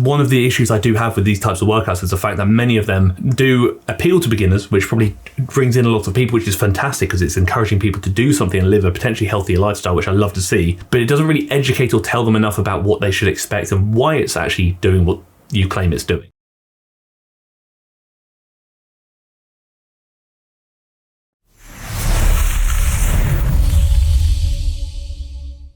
one of the issues I do have with these types of workouts is the fact that many of them do appeal to beginners, which probably brings in a lot of people, which is fantastic because it's encouraging people to do something and live a potentially healthier lifestyle, which I love to see. But it doesn't really educate or tell them enough about what they should expect and why it's actually doing what you claim it's doing.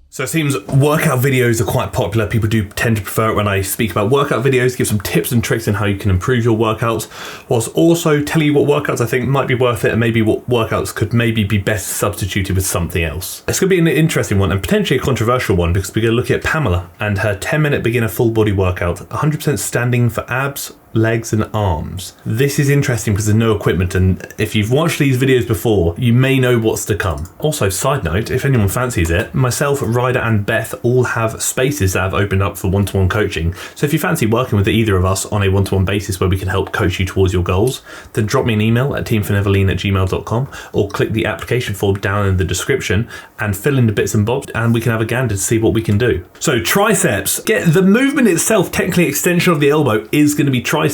So it seems workout videos are quite popular. People do tend to prefer it when I speak about workout videos, give some tips and tricks on how you can improve your workouts, whilst also telling you what workouts I think might be worth it and maybe what workouts could maybe be best substituted with something else. It's going to be an interesting one and potentially a controversial one because we're going to look at Pamela and her 10-minute beginner full body workout, 100% standing for abs, legs and arms. This is interesting because there's no equipment, and if you've watched these videos before, you may know what's to come. Also, side note, if anyone fancies it, myself, Ryder and Beth all have spaces that have opened up for one-to-one coaching. So if you fancy working with either of us on a one-to-one basis where we can help coach you towards your goals, then drop me an email at teamforneverlean@gmail.com or click the application form down in the description and fill in the bits and bobs and we can have a gander to see what we can do. So triceps, the movement itself, technically extension of the elbow, is going to be tricep,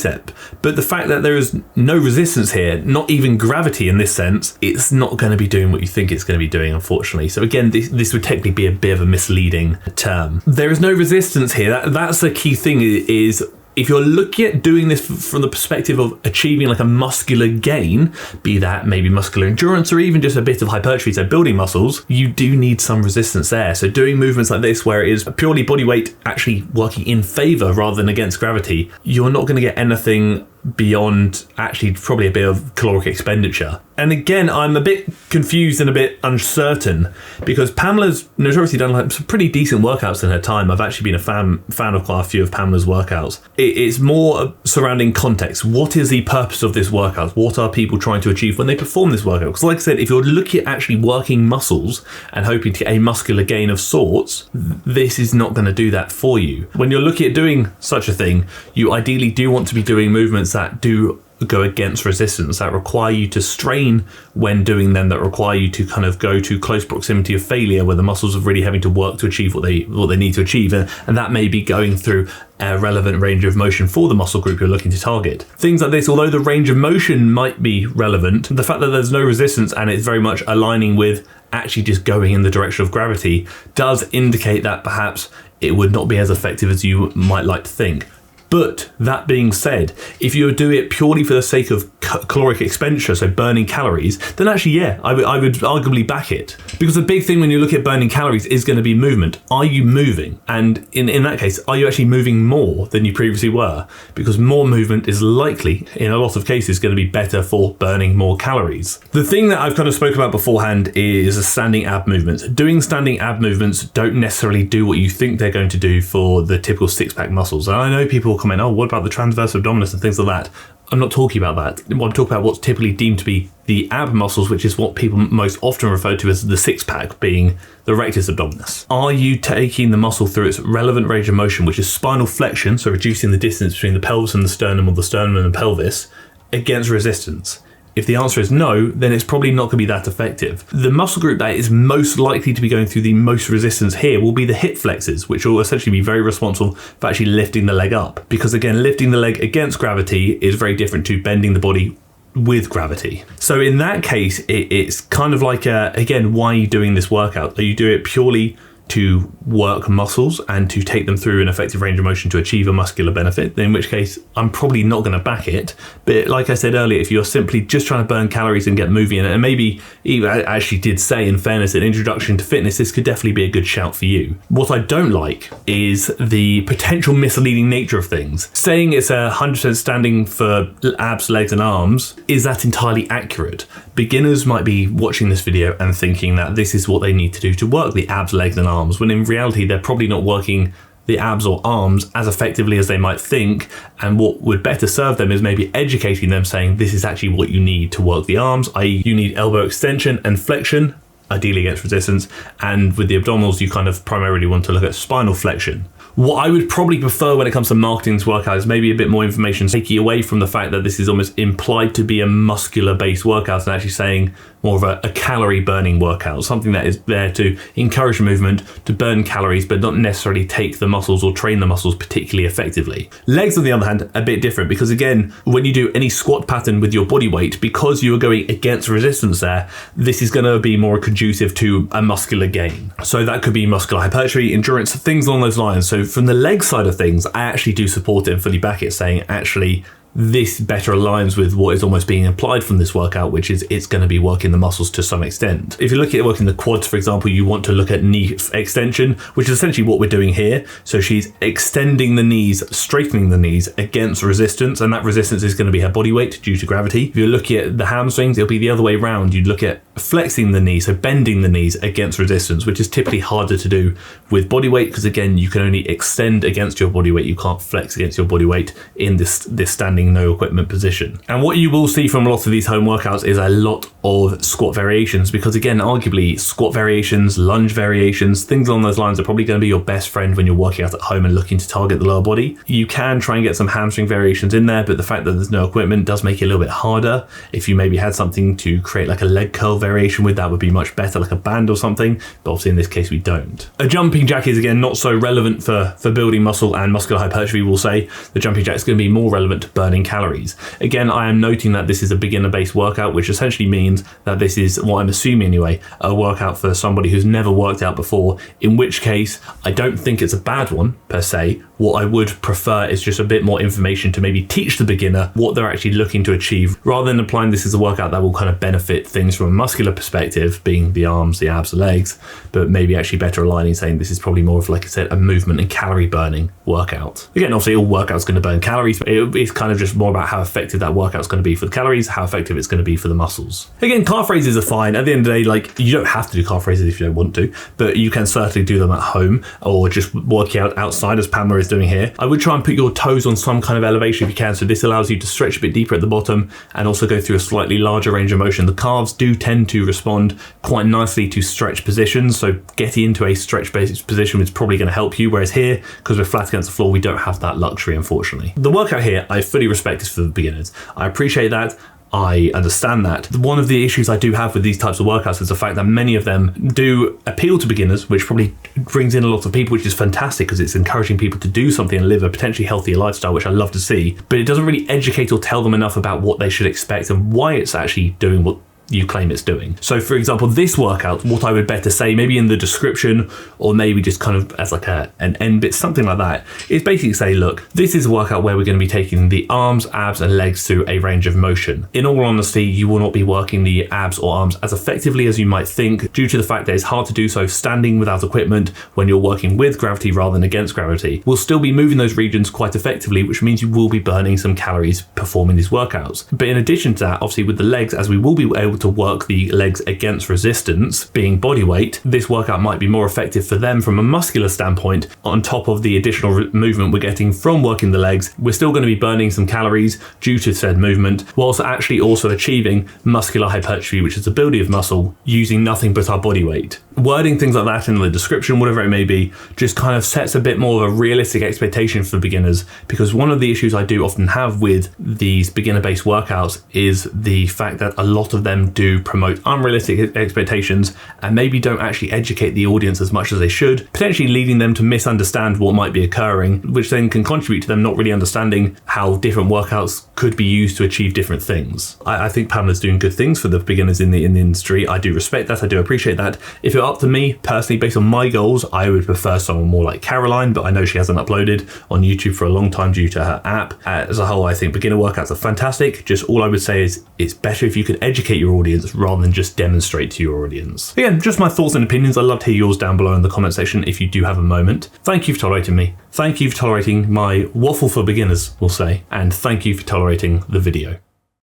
but the fact that there is no resistance here, not even gravity in this sense, it's not going to be doing what you think it's going to be doing, unfortunately. So again, this would technically be a bit of a misleading term. There is no resistance here. That's the key thing, is if you're looking at doing this from the perspective of achieving like a muscular gain, be that maybe muscular endurance or even just a bit of hypertrophy, so building muscles, you do need some resistance there. So doing movements like this where it is purely body weight actually working in favor rather than against gravity, you're not going to get anything beyond actually probably a bit of caloric expenditure. And again, I'm a bit confused and a bit uncertain because Pamela's notoriously done like some pretty decent workouts in her time. I've actually been a fan of quite a few of Pamela's workouts. It's more surrounding context. What is the purpose of this workout? What are people trying to achieve when they perform this workout? Because like I said, if you're looking at actually working muscles and hoping to get a muscular gain of sorts, this is not going to do that for you. When you're looking at doing such a thing, you ideally do want to be doing movements that do go against resistance, that require you to strain when doing them, that require you to kind of go to close proximity of failure where the muscles are really having to work to achieve what they need to achieve, and that may be going through a relevant range of motion for the muscle group you're looking to target. Things like this, although the range of motion might be relevant, the fact that there's no resistance and it's very much aligning with actually just going in the direction of gravity does indicate that perhaps it would not be as effective as you might like to think. But that being said, if you do it purely for the sake of caloric expenditure, so burning calories, then actually, yeah, I would arguably back it. Because the big thing when you look at burning calories is going to be movement. Are you moving? And in that case, are you actually moving more than you previously were? Because more movement is likely, in a lot of cases, going to be better for burning more calories. The thing that I've kind of spoke about beforehand is standing ab movements. Doing standing ab movements don't necessarily do what you think they're going to do for the typical six-pack muscles. And I know people comment, oh, what about the transverse abdominis and things like that? I'm not talking about that. I'm talking about what's typically deemed to be the ab muscles, which is what people most often refer to as the six-pack, being the rectus abdominis. Are you taking the muscle through its relevant range of motion, which is spinal flexion, so reducing the distance between the pelvis and the sternum, or the sternum and the pelvis, against resistance? If the answer is no, then it's probably not going to be that effective. The muscle group that is most likely to be going through the most resistance here will be the hip flexors, which will essentially be very responsible for actually lifting the leg up. Because again, lifting the leg against gravity is very different to bending the body with gravity. So in that case, it's kind of like, again, why are you doing this workout? Are you doing it purely to work muscles and to take them through an effective range of motion to achieve a muscular benefit, in which case I'm probably not going to back it. But like I said earlier, if you're simply just trying to burn calories and get moving, and maybe even I actually did say, in fairness, an introduction to fitness, this could definitely be a good shout for you. What I don't like is the potential misleading nature of things. Saying it's 100% standing for abs, legs and arms, is that entirely accurate? Beginners might be watching this video and thinking that this is what they need to do to work the abs, legs and arms, when in reality they're probably not working the abs or arms as effectively as they might think, and what would better serve them is maybe educating them, saying this is actually what you need to work the arms, i.e. you need elbow extension and flexion, ideally against resistance, and with the abdominals you kind of primarily want to look at spinal flexion. What I would probably prefer when it comes to marketing this workout is maybe a bit more information, taking away from the fact that this is almost implied to be a muscular based workout and actually saying more of a calorie burning workout, something that is there to encourage movement, to burn calories, but not necessarily take the muscles or train the muscles particularly effectively. Legs, on the other hand, a bit different, because again, when you do any squat pattern with your body weight, because you are going against resistance there, this is going to be more conducive to a muscular gain. So that could be muscular hypertrophy, endurance, things along those lines. So from the leg side of things, I actually do support it and fully back it, saying actually this better aligns with what is almost being implied from this workout, which is it's going to be working the muscles to some extent. If you're looking at working the quads, for example, you want to look at knee extension, which is essentially what we're doing here. So she's extending the knees, straightening the knees against resistance, and that resistance is going to be her body weight due to gravity. If you're looking at the hamstrings, it'll be the other way around. You'd look at flexing the knees, so bending the knees against resistance, which is typically harder to do with body weight, because again, you can only extend against your body weight. You can't flex against your body weight in this standing no equipment position. And what you will see from a lot of these home workouts is a lot of squat variations, because again, arguably squat variations, lunge variations, things along those lines are probably going to be your best friend when you're working out at home and looking to target the lower body. You can try and get some hamstring variations in there, but the fact that there's no equipment does make it a little bit harder. If you maybe had something to create like a leg curl variation with, that would be much better, like a band or something, but obviously in this case we don't. A jumping jack is again not so relevant for building muscle and muscular hypertrophy. We'll say the jumping jack is going to be more relevant to burning calories. Again, I am noting that this is a beginner based workout, which essentially means that this is, what I'm assuming anyway, a workout for somebody who's never worked out before, in which case I don't think it's a bad one per se. What I would prefer is just a bit more information to maybe teach the beginner what they're actually looking to achieve, rather than applying this as a workout that will kind of benefit things from a muscular perspective, being the arms, the abs, the legs, but maybe actually better aligning, saying this is probably more of, like I said, a movement and calorie burning workout. Again, obviously all workouts going to burn calories, but it's kind of just more about how effective that workout's going to be for the calories, how effective it's going to be for the muscles. Again, calf raises are fine. At the end of the day, like, you don't have to do calf raises if you don't want to, but you can certainly do them at home or just working out outside, as Pamela is doing here. I would try and put your toes on some kind of elevation if you can, so this allows you to stretch a bit deeper at the bottom and also go through a slightly larger range of motion. The calves do tend to respond quite nicely to stretch positions, so getting into a stretch based position is probably going to help you, whereas here, because we're flat against the floor, we don't have that luxury, unfortunately. The workout here, I fully respect, is for the beginners. I appreciate that. I understand that. One of the issues I do have with these types of workouts is the fact that many of them do appeal to beginners, which probably brings in a lot of people, which is fantastic because it's encouraging people to do something and live a potentially healthier lifestyle, which I love to see, but it doesn't really educate or tell them enough about what they should expect and why it's actually doing what you claim it's doing. So for example, this workout, what I would better say, maybe in the description or maybe just kind of as like an end bit, something like that, is basically say, look, this is a workout where we're going to be taking the arms, abs and legs through a range of motion. In all honesty, you will not be working the abs or arms as effectively as you might think, due to the fact that it's hard to do so standing without equipment when you're working with gravity rather than against gravity. We'll still be moving those regions quite effectively, which means you will be burning some calories performing these workouts. But in addition to that, obviously with the legs, as we will be able to work the legs against resistance, being body weight, this workout might be more effective for them from a muscular standpoint. On top of the additional movement we're getting from working the legs, we're still going to be burning some calories due to said movement, whilst actually also achieving muscular hypertrophy, which is the building of muscle using nothing but our body weight. Wording things like that in the description, whatever it may be, just kind of sets a bit more of a realistic expectation for beginners, because one of the issues I do often have with these beginner-based workouts is the fact that a lot of them do promote unrealistic expectations and maybe don't actually educate the audience as much as they should, potentially leading them to misunderstand what might be occurring, which then can contribute to them not really understanding how different workouts could be used to achieve different things. I think Pamela's doing good things for the beginners in the industry. I do respect that. I do appreciate that. If it were up to me personally, based on my goals, I would prefer someone more like Caroline, but I know she hasn't uploaded on YouTube for a long time due to her app. As a whole, I think beginner workouts are fantastic. Just all I would say is it's better if you could educate your audience rather than just demonstrate to your audience. Again, just my thoughts and opinions. I'd love to hear yours down below in the comment section if you do have a moment. Thank you for tolerating me. Thank you for tolerating my waffle for beginners, we'll say, and thank you for tolerating the video.